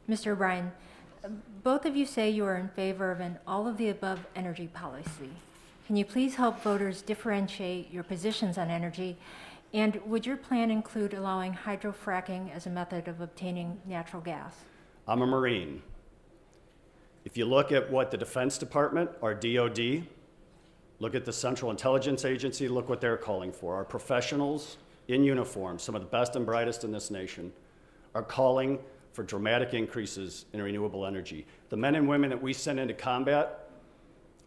Mr. O'Brien, both of you say you are in favor of an all-of-the-above energy policy. Can you please help voters differentiate your positions on energy? And would your plan include allowing hydrofracking as a method of obtaining natural gas? I'm a Marine. If you look at what the Defense Department, our DOD, look at the Central Intelligence Agency, look what they're calling for. Our professionals in uniform, some of the best and brightest in this nation, are calling for dramatic increases in renewable energy. The men and women that we send into combat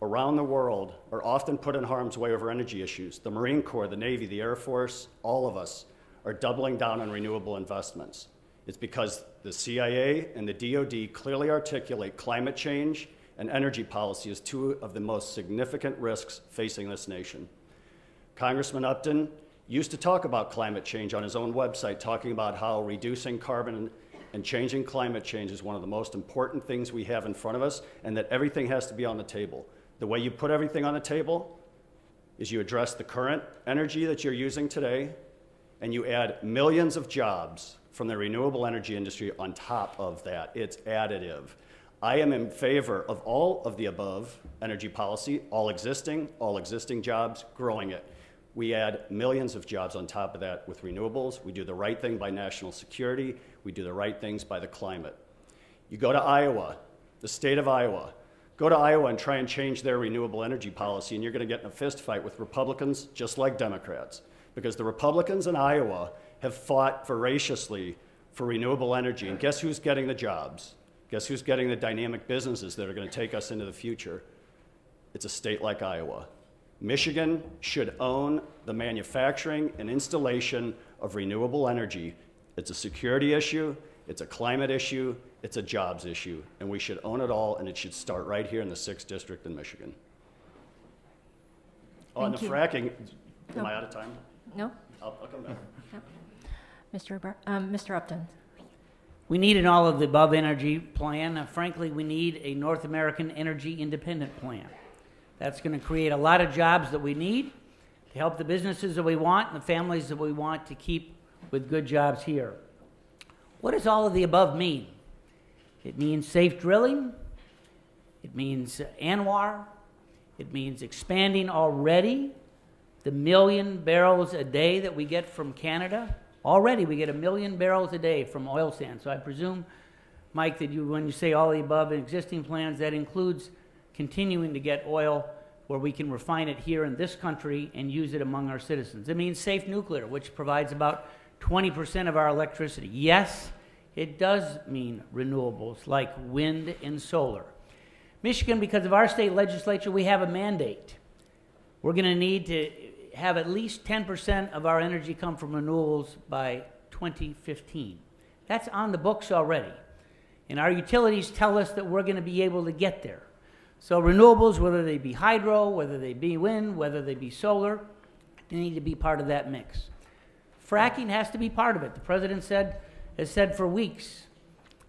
around the world are often put in harm's way over energy issues. The Marine Corps, the Navy, the Air Force, all of us are doubling down on renewable investments. It's because the CIA and the DOD clearly articulate climate change and energy policy as two of the most significant risks facing this nation. Congressman Upton used to talk about climate change on his own website, talking about how reducing carbon and changing climate change is one of the most important things we have in front of us, and that everything has to be on the table. The way you put everything on the table is you address the current energy that you're using today, and you add millions of jobs from the renewable energy industry on top of that. It's additive. I am in favor of all of the above energy policy, all existing jobs, growing it. We add millions of jobs on top of that with renewables. We do the right thing by national security. We do the right things by the climate. You go to Iowa, the state of Iowa. Go to Iowa and try and change their renewable energy policy, and you're going to get in a fist fight with Republicans just like Democrats. Because the Republicans in Iowa have fought voraciously for renewable energy. And guess who's getting the jobs? Guess who's getting the dynamic businesses that are going to take us into the future? It's a state like Iowa. Michigan should own the manufacturing and installation of renewable energy. It's a security issue, it's a climate issue, it's a jobs issue, and we should own it all, and it should start right here in the 6th District in Michigan. On the fracking, am I out of time? No. I'll come back. No. Mr. Upton. We need an all-of-the-above energy plan. Frankly, we need a North American energy independent plan. That's going to create a lot of jobs that we need to help the businesses that we want and the families that we want to keep with good jobs here. What does all of the above mean? It means safe drilling. It means ANWR. It means expanding already the 1 million barrels a day that we get from Canada. Already we get 1 million barrels a day from oil sands. So I presume, Mike, that when you say all the above existing plans, that includes continuing to get oil where we can refine it here in this country and use it among our citizens. It means safe nuclear, which provides about 20% of our electricity. Yes, it does mean renewables like wind and solar. Michigan, because of our state legislature, we have a mandate. We're going to need to have at least 10% of our energy come from renewables by 2015. That's on the books already. And our utilities tell us that we're going to be able to get there. So renewables, whether they be hydro, whether they be wind, whether they be solar, they need to be part of that mix. Fracking has to be part of it. The president has said for weeks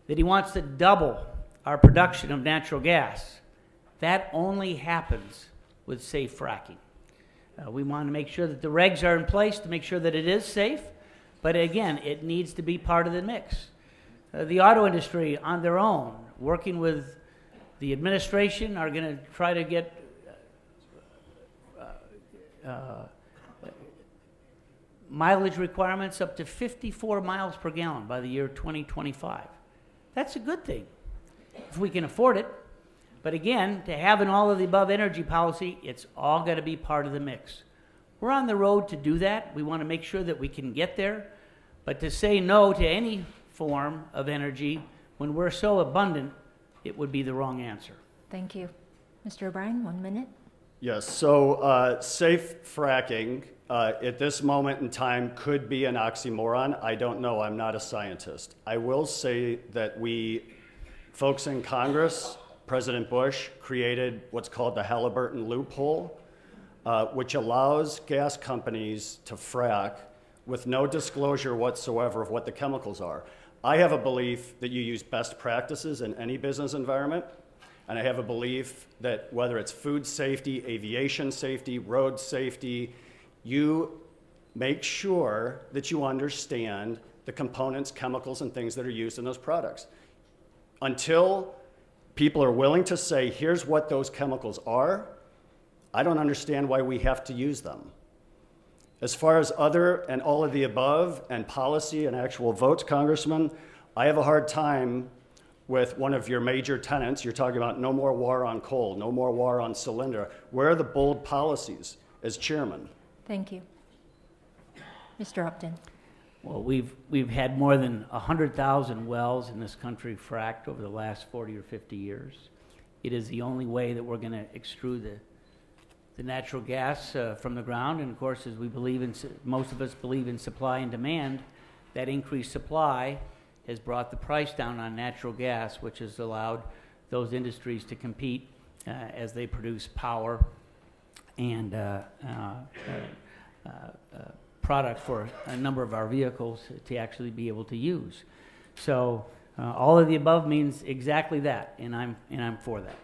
that he wants to double our production of natural gas. That only happens with safe fracking. We want to make sure that the regs are in place to make sure that it is safe, but again, it needs to be part of the mix. The auto industry on their own, working with the administration, are going to try to get mileage requirements up to 54 miles per gallon by the year 2025. That's a good thing, if we can afford it. But again, to have an all-of-the-above energy policy, it's all got to be part of the mix. We're on the road to do that. We want to make sure that we can get there. But to say no to any form of energy when we're so abundant, it would be the wrong answer. Thank you. Mr. O'Brien, 1 minute. Yes, so safe fracking at this moment in time could be an oxymoron. I don't know, I'm not a scientist. I will say that folks in Congress, President Bush created what's called the Halliburton loophole, which allows gas companies to frack with no disclosure whatsoever of what the chemicals are. I have a belief that you use best practices in any business environment, and I have a belief that whether it's food safety, aviation safety, road safety, you make sure that you understand the components, chemicals, and things that are used in those products. until people are willing to say, here's what those chemicals are, I don't understand why we have to use them. As far as other and all of the above and policy and actual votes, Congressman, I have a hard time with one of your major tenants. You're talking about no more war on coal, no more war on cylinder. Where are the bold policies as chairman? Thank you. Mr. Upton. Well, we've had more than 100,000 wells in this country fracked over the last 40 or 50 years. It is the only way that we're going to extrude the natural gas from the ground. And of course, as we believe in, most of us believe in supply and demand, that increased supply has brought the price down on natural gas, which has allowed those industries to compete as they produce power and product for a number of our vehicles to actually be able to use. So all of the above means exactly that, and I'm for that.